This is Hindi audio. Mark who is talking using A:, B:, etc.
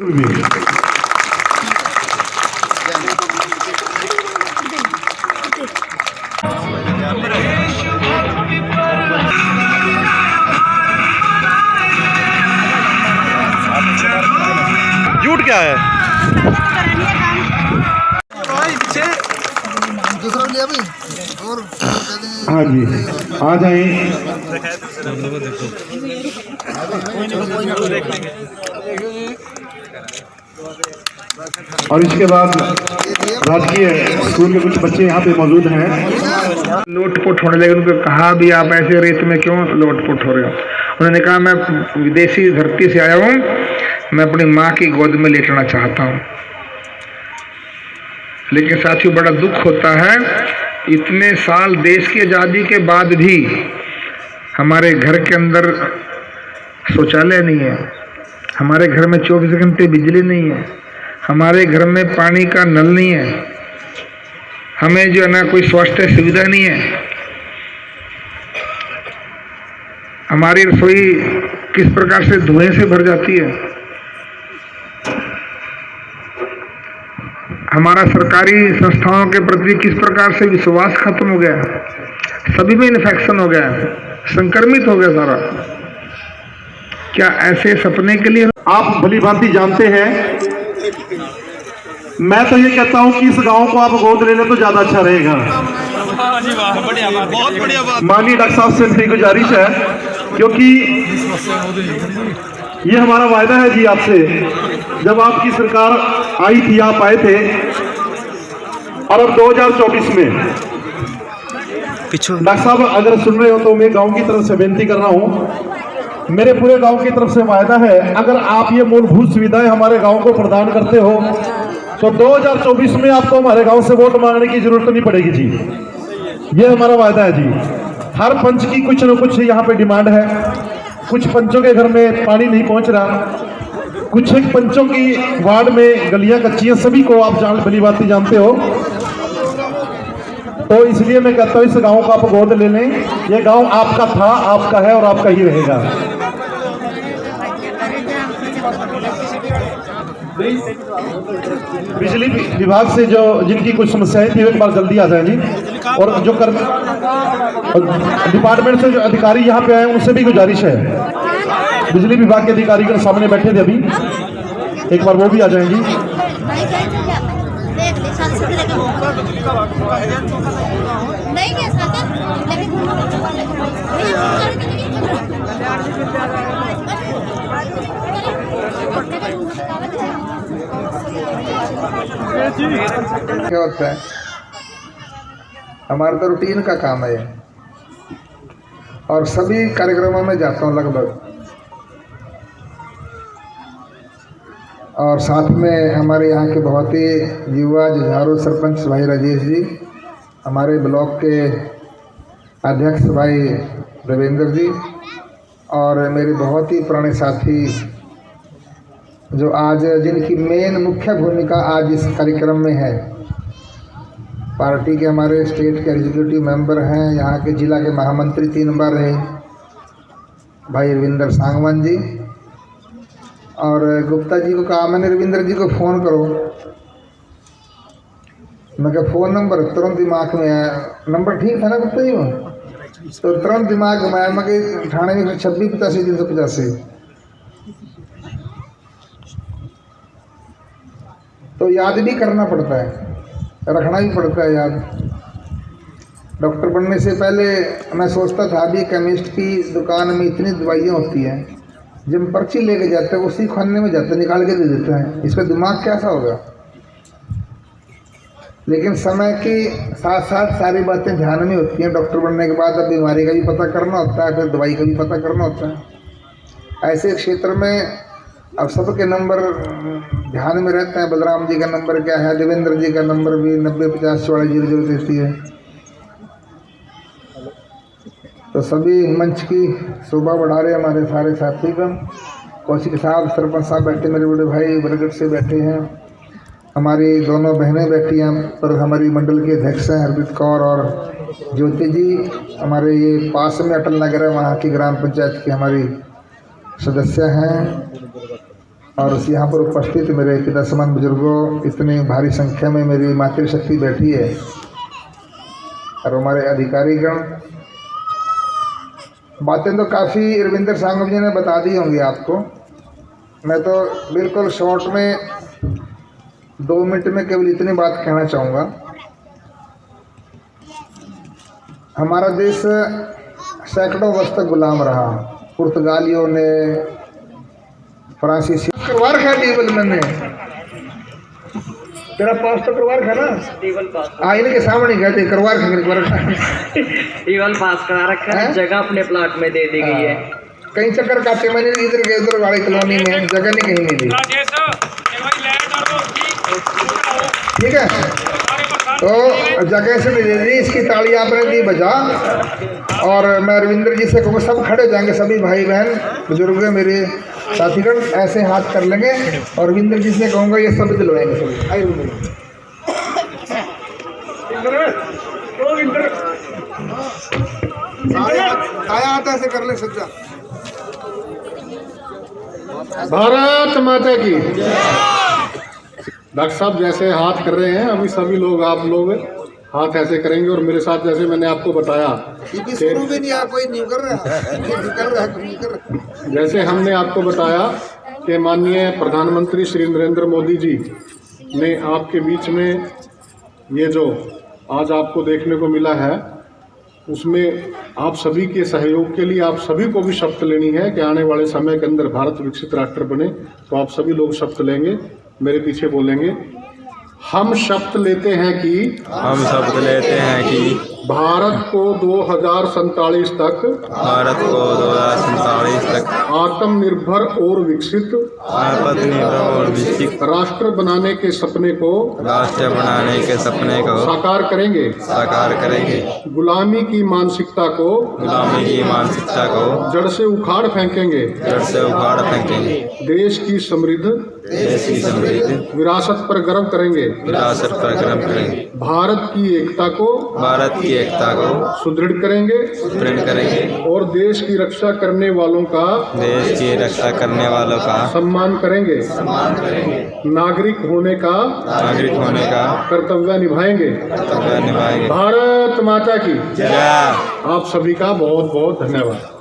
A: झूठ क्या है?
B: दूसरा लिया भी और
C: हाँ जी, आ जाए। और इसके बाद राजकीय स्कूल के कुछ बच्चे यहाँ पे मौजूद हैं।
D: लोटपोट होने लगे। उनको कहा भी आप ऐसे रेत में क्यों लोटपोट हो रहे हो? उन्होंने कहा मैं विदेशी धरती से आया हूँ, मैं अपनी माँ की गोद में लेटना चाहता हूँ। लेकिन साथियों बड़ा दुख होता है, इतने साल देश की आज़ादी के बाद भी हमारे घर के अंदर शौचालय नहीं है, हमारे घर में 24 घंटे बिजली नहीं है, हमारे घर में पानी का नल नहीं है, हमें जो है ना कोई स्वास्थ्य सुविधा नहीं है, हमारी रसोई किस प्रकार से धुएं से भर जाती है, हमारा सरकारी संस्थाओं के प्रति किस प्रकार से विश्वास खत्म हो गया, सभी में इन्फेक्शन हो गया, संक्रमित हो गया सारा। क्या ऐसे सपने के लिए
C: आप भली भांति जानते हैं। मैं तो ये कहता हूं कि इस गांव को आप गोद ले लें तो ज्यादा अच्छा रहेगा।
A: बहुत बढ़िया बात।
C: माननीय डॉक्टर साहब से मेरी गुजारिश है, क्योंकि ये हमारा वायदा है जी आपसे। जब आपकी सरकार आई थी, आप आए थे, और अब 2024 में डॉक्टर साहब अगर सुन रहे हो तो मैं गांव की तरफ से विनती कर रहा हूं, मेरे पूरे गांव की तरफ से वायदा है, अगर आप ये मूलभूत सुविधाएं हमारे गांव को प्रदान करते हो तो 2024 में आपको हमारे गांव से वोट मांगने की जरूरत नहीं पड़ेगी जी। ये हमारा वायदा है जी। हर पंच की कुछ न कुछ यहाँ पे डिमांड है। कुछ पंचों के घर में पानी नहीं पहुंच रहा, कुछ एक पंचों की वार्ड में गलियां कच्ची हैं, सभी को आप भली बात जानते हो। तो इसलिए मैं कहता हूँ इस गांव को आप गोद ले लें। ये गांव आपका था, आपका है और आपका ही रहेगा। बिजली विभाग से जो जिनकी कुछ समस्याएं थी एक बार जल्दी आ जाए जी। और जो डिपार्टमेंट से जो अधिकारी यहाँ पे आए उनसे भी गुजारिश है, बिजली विभाग के अधिकारी के सामने बैठे थे अभी, एक बार वो भी आ जाएंगी।
D: क्या होता है, हमारा तो रूटीन का काम है और सभी कार्यक्रमों में जाता हूँ लगभग। और साथ में हमारे यहाँ के बहुत ही युवा जुझारू सरपंच भाई राजेश जी, हमारे ब्लॉक के अध्यक्ष भाई रविंद्र जी, और मेरे बहुत ही पुराने साथी जो आज जिनकी मेन मुख्य भूमिका आज इस कार्यक्रम में है। पार्टी के हमारे स्टेट के एग्जीक्यूटिव मेंबर हैं, यहाँ के जिला के महामंत्री 3 बार रहे भाई रविंद्र सांगवान जी, और गुप्ता जी को कहा मैंने रविंद्र जी को फ़ोन करो। मैं क्या फ़ोन नंबर तुरंत दिमाग में आया, नंबर ठीक था ना गुप्ता जी वो, तो तुरंत दिमाग में आया। मैं कि ठाणे में 26 85 385, तो याद भी करना पड़ता है, रखना भी पड़ता है याद। डॉक्टर बनने से पहले मैं सोचता था अभी केमिस्ट की दुकान में इतनी दवाइयाँ होती हैं, जब पर्ची लेके जाते हैं उसी खाने में जाते निकाल के दे देते हैं, इसका दिमाग कैसा होगा। लेकिन समय के साथ साथ सारी बातें ध्यान में होती हैं। डॉक्टर बनने के बाद अब बीमारी का भी पता करना होता है, फिर दवाई का भी पता करना होता है। ऐसे क्षेत्र में अब सबके नंबर ध्यान में रहते हैं। बलराम जी का नंबर क्या है, देवेंद्र जी का नंबर भी 90 50 44 0033 है। तो सभी मंच की शोभा बढ़ा रहे हमारे सारे साथीगण। कौशिक साहब, सरपंच साहब बैठे, मेरे बड़े भाई बरगढ़ से बैठे हैं, हमारी दोनों बहनें बैठी हैं, पर हमारी मंडल के अध्यक्ष हैं हरप्रीत कौर और ज्योति जी। हमारे ये पास में अटल नगर है, वहाँ की ग्राम पंचायत की हमारी सदस्य हैं। और यहाँ पर उपस्थित मेरे पिता समान बुजुर्गों, इतनी भारी संख्या में मेरी मातृशक्ति बैठी है, और हमारे अधिकारीगण, बातें तो काफ़ी रविंद्र सांगम जी ने बता दी होंगी आपको। मैं तो बिल्कुल शॉर्ट में 2 मिनट में केवल इतनी बात कहना चाहूँगा। हमारा देश सैकड़ों वर्ष तक गुलाम रहा। पुर्तगालियों ने, फ्रांसीसी करवा रखा है टेबल मैंने, तेरा पास तो करवा रखा ना,
A: टेबल पास
D: इनके सामने कहते करवा रखा
A: टेबल पास करा रखा है, जगह अपने प्लाट में दे दी गई है।
D: कई चक्कर काटे मैंने, इधर गए उधर वाली कॉलोनी में, जगह नहीं कहीं नहीं दी। ठीक है, तो जगह से दे दी, इसकी ताली आपने दी बजा। और मैं रविंद्र जी से कहूँगा, सब खड़े जाएंगे, सभी भाई बहन बुजुर्ग मेरे साथीगण ऐसे हाथ कर लेंगे, और रविंद्र जी से कहूँगा ये सब दिलवाएंगे सभी। आइए आया आता ऐसे कर ले सज्जा।
C: भारत माता की। डॉक्टर साहब जैसे हाथ कर रहे हैं, अभी सभी लोग, आप लोग हाथ ऐसे करेंगे, और मेरे साथ जैसे मैंने आपको बताया,
D: शुरू में नहीं कोई नहीं कर रहा,
C: जैसे हमने आपको बताया कि माननीय प्रधानमंत्री श्री नरेंद्र मोदी जी ने आपके बीच में ये जो आज आपको देखने को मिला है, उसमें आप सभी के सहयोग के लिए आप सभी को भी शपथ लेनी है कि आने वाले समय के अंदर भारत विकसित राष्ट्र बने। तो आप सभी लोग शपथ लेंगे, मेरे पीछे बोलेंगे। हम शपथ लेते हैं कि भारत को 2047 तक आत्मनिर्भर और विकसित राष्ट्र बनाने के सपने को साकार करेंगे। गुलामी की मानसिकता को जड़ से उखाड़ फेंकेंगे। देश की समृद्ध विरासत पर गर्व करेंगे। भारत की एकता को सुदृढ़ करेंगे और देश की रक्षा करने वालों का सम्मान करेंगे। नागरिक होने का कर्तव्य निभाएंगे। भारत माता की जय। आप सभी का बहुत बहुत धन्यवाद।